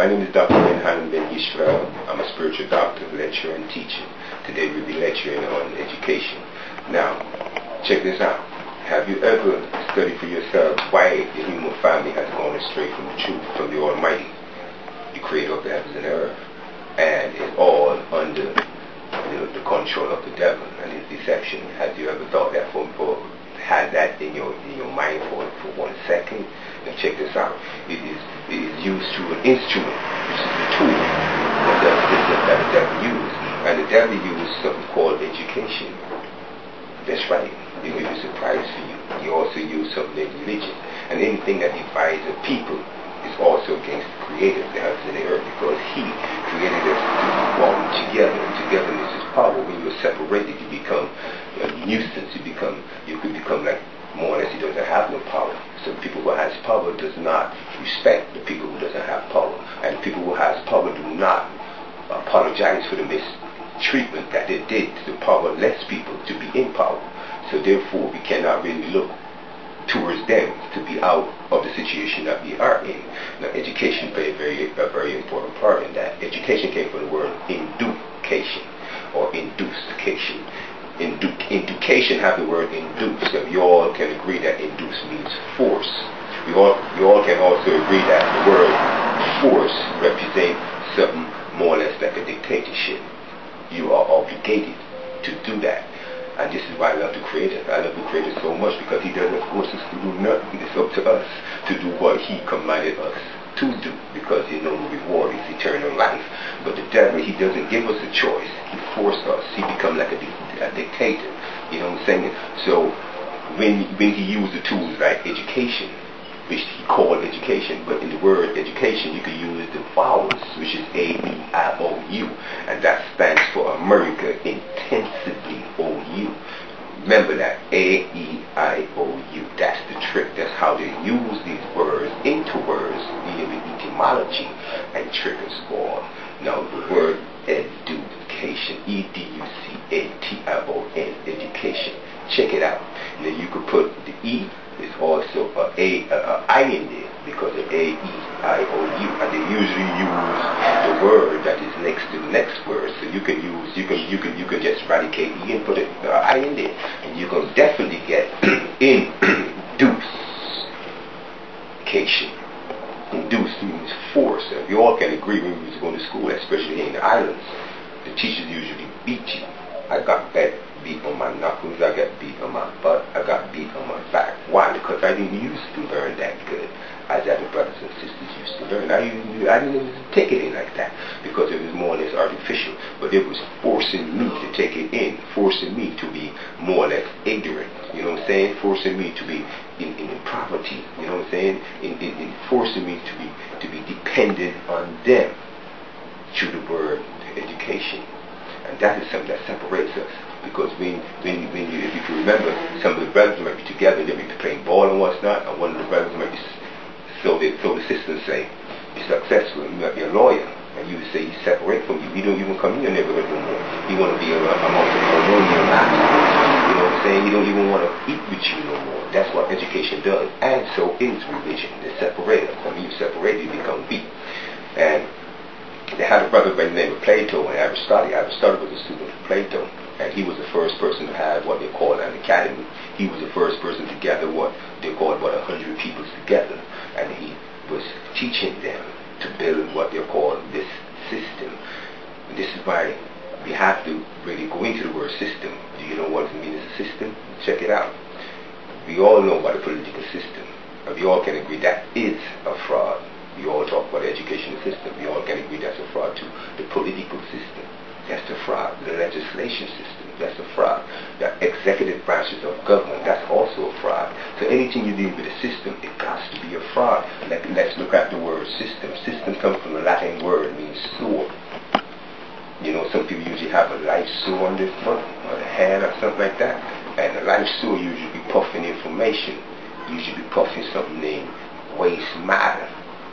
My name is Dr. Benjamin Ben Yisrael. I'm a spiritual doctor, lecturer, and teacher. Today we'll be lecturing on education. Now, check this out. Have you ever studied for yourself why the human family has gone astray from the truth, from the Almighty, the Creator of the heavens and the earth, and is all under the control of the devil and his deception? Have you ever thought that for had that in your mind for 1 second? Now check this out. It is used through an instrument, which is the tool that the devil used. And the devil used something called education. That's right. It will be a surprise for you. He also used something in religion. And anything that divides a people is also against the Creator of the heavens and the earth, because He created us to be one together. And togetherness is power. When you're separated, you become a nuisance. You could become like more or less He doesn't have no power. So the people who has power does not respect the people who doesn't have power. And the people who has power do not apologize for the mistreatment that they did to the powerless people to be in power. So therefore we cannot really look towards them to be out of the situation that we are in. Now education plays a very important part in that. Education came from the word education or inducation. Education have the word induce. So we all can agree that induce means force. We all can also agree that the word force represents something more or less like a dictatorship. You are obligated to do that. And this is why I love the Creator. I love the Creator so much because He doesn't force us to do nothing. It's up to us to do what He commanded us to do, because you know the reward is eternal life. But the devil, he doesn't give us a choice. He forces us. He becomes like a dictator. You know what I'm saying? So when he used the tools like education, which he called education, but in the word education you can use the vowels, which is A-E-I-O-U, and that stands for America Intensively O-U. Remember that, A-E-I-O-U. That's the trick. That's how they use these words into words via the etymology and trick us all. Now the word education, E-D-U-C-A-T-I-O-N, education. Check it out. And then you could put the E is also a I in there because of A-E-I-O-U, and they usually use the word that is next to the next word. So you can just eradicate E and put it I in there, and you can definitely get inducation. Induce means force. And we all can agree when we was going to school, especially here in the islands, the teachers usually beat you. I got beat on my knuckles, I got beat on my butt, I got beat on my back. Why? Because I didn't used to learn that good as other brothers and sisters used to learn. I didn't take it in like that because it was more or less artificial. But it was forcing me to take it in, forcing me to be more or less ignorant. You know what I'm saying? Forcing me to be in poverty. You know what I'm saying? In forcing me to be dependent on them through the word education. And that is something that separates us. Because if you remember, some of the brothers might be together, they'll be playing ball and what's not, and one of the brothers might be, so the sisters say, you're successful, you might be a lawyer, and you would say you separate from you. You don't even come in your neighborhood no more. You want to be among the colonial masters. You know what I'm saying? You don't even want to eat with you no more. That's what education does. And so is religion. They separate us. I mean, you separate, you become weak. And they had a brother by the name of Plato and Aristotle. Aristotle was a student of Plato. And he was the first person to have what they call an academy. He was the first person to gather what they called 100 people together. And he was teaching them to build what they call this system. And this is why we have to really go into the word system. Do you know what it means as a system? Check it out. We all know about the political system. And we all can agree that is a fraud. We all talk about the educational system. We all can agree that's a fraud too. The political system. That's a fraud. The legislation system, that's a fraud. The executive branches of government, that's also a fraud. So anything you deal with a system, it has to be a fraud. Let's look at the word system. System comes from the Latin word, means sore. You know, some people usually have a life sore on their foot or the hand or something like that. And a life sore usually be puffing information. Usually be puffing something named waste matter.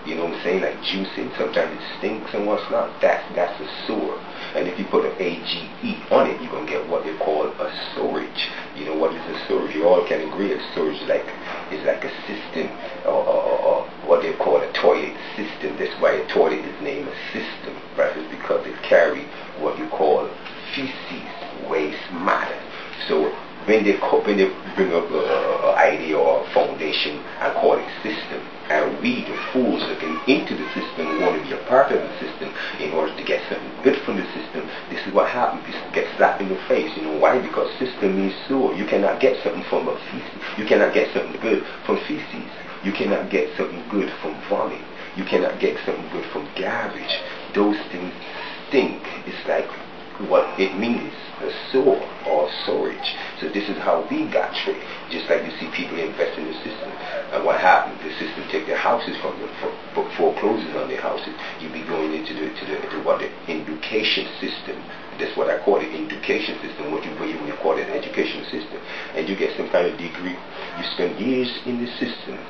You know what I'm saying? Like juicing. Sometimes it stinks and what's not. That's a sore. And if you put an A-G-E on it, you're going to get what they call a storage. You know what is a storage? You all can agree a storage is like a system or what they call a toilet system That's why a toilet is named a system, right? It's because it carries what you call feces, waste matter. So when they bring up an idea or a foundation and call it system, and we, the fools looking into the system, want to be a part of the system in order to get something good from the system, this is what happens. This gets slapped in the face. You know why? Because system means sewer. You cannot get something from a feces. You cannot get something good from feces. You cannot get something good from vomit. You cannot get something good from garbage. Those things stink. It's like what it means, a sewer or storage. So this is how we got tricked. Just like you see people invest in the system. And what happened? The system take their houses from them, forecloses on their houses. You be going into the education system. That's what I call it, education system, what you call it, education system. And you get some kind of degree. You spend years in the system,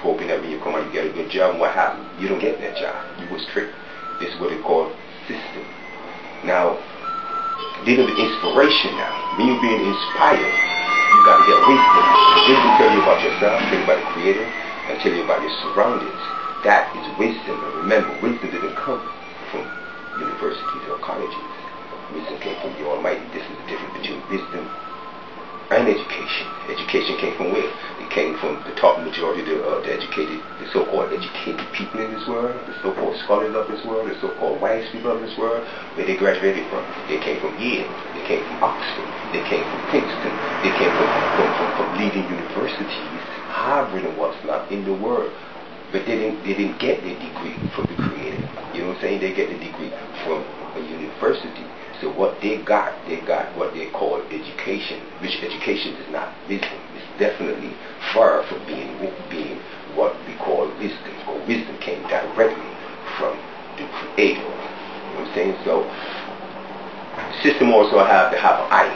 hoping that when you come out you get a good job. And what happened? You don't get that job. You was tricked. This is what they call system. Now, dealing with inspiration now. When you're being inspired, you got to get wisdom. Wisdom tell you about yourself, tell you about the Creator, and tell you about your surroundings. That is wisdom. And remember, wisdom didn't come from universities or colleges. Wisdom came from the Almighty. This is the difference between wisdom and education. Education came from where? It came from the top majority of the educated, the so-called educated people in this world, the so-called scholars of this world, the so-called wise people of this world. Where they graduated from? They came from Yale, they came from Oxford, they came from Princeton, they came from leading universities, Harvard and what's not in the world. But they didn't get their degree from the Creator. You know what I'm saying? They get the degree from a university. So what they got what they call education, which education is not wisdom. It's definitely far from being what we call wisdom. Or wisdom came directly from the Creator. You know what I'm saying? So the system also have to have an eye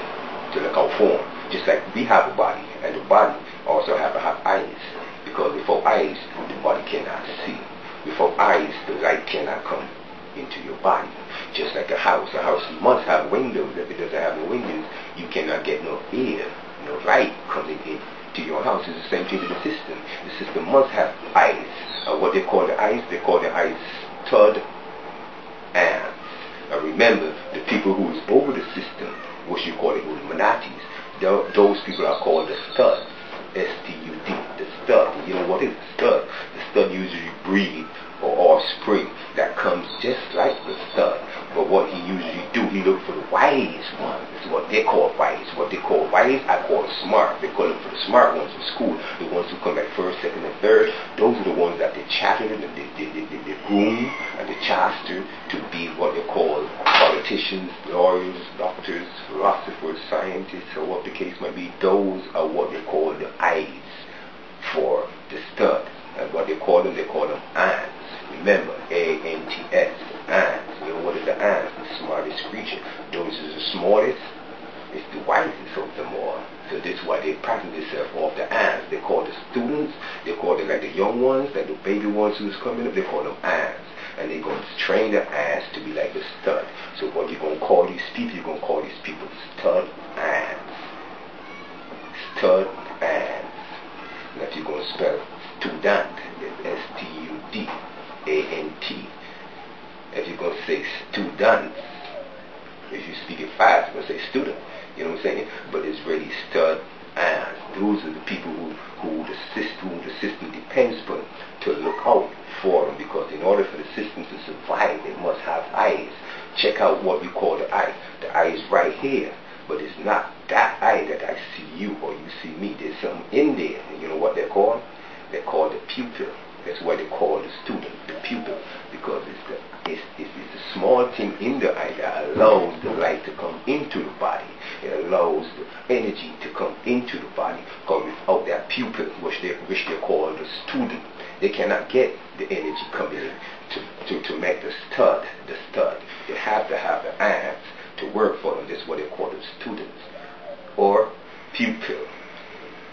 to look out for. Just like we have a body, and the body also have to have eyes. Because without eyes, the body cannot see. Without eyes, the light cannot come into your body. Just like a house must have windows. If it doesn't have no windows, you cannot get no air, no light coming into your house. It's the same thing with the system. The system must have eyes. What they call the eyes stud ants. Now remember, the people who is over the system, what you call it, Illuminatis, those people are called the stud. S-T-U-D, the stud. You know what is the stud? The stud usually breed or offspring that comes just like the stud. But what he usually do, he look for the wise ones. It's what they call wise. What they call wise, I call smart. They call it for the smart ones in school. The ones who come back first, second, and third. Those are the ones that they chatter and they groom and they chaster to be what they call politicians, lawyers, doctors, philosophers, scientists, or what the case might be. Those are what they call the eyes for the stud. And what they call them ants. Remember, A-N-T-S, ants. You know what is the ant? The smartest creature. Those are the smallest, it's the wisest of them all. So this is why they practice themselves off the ants. They call the students, they call them like the young ones, like the baby ones who's coming up, they call them ants. And they're going to train the ants to be like the stud. So what you're going to call these people, you're going to call these people stud ants. Stud ants. Now if you're going to spell student, it's S-T-U-D. A-N-T. If you're going to say students, if you speak it fast, you're going to say student. You know what I'm saying? But it's really stud ants. Those are the people who the system depends upon to look out for them. Because in order for the system to survive, it must have eyes. Check out what we call the eye. The eye is right here. But it's not that eye that I see you or you see me. There's something in there. And you know what they're called? They're called the pupil. That's why they call the student the pupil, because it's the small thing in the eye that allows the light to come into the body. It allows the energy to come into the body. Because without that pupil, which they call the student, they cannot get the energy coming in to make the stud. They have to have the ants to work for them. That's what they call the students or pupil.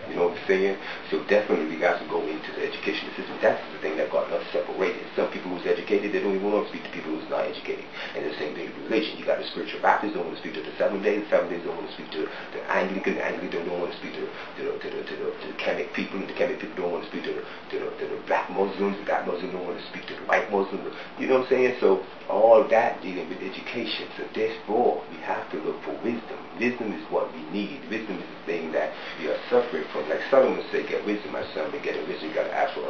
You know what I'm saying? So definitely we got to go into the education system. That's the thing that got us separated. Some people whose education educated, they don't even want to speak to people who's not educated. And the same thing with religion. You got the spiritual Baptists don't want to speak to the Seventh Day don't want to speak to the Anglican don't want to speak to the Kemet people, and the Kemet people don't want to speak to the black Muslims, the black Muslims don't want to speak to the white Muslims. You know what I'm saying? So all that dealing with education. So therefore, we have to look for wisdom. Wisdom is what we need. Wisdom is the thing that we are suffering from. Like Solomon said, get wisdom, my son, but get a wisdom, you got to ask for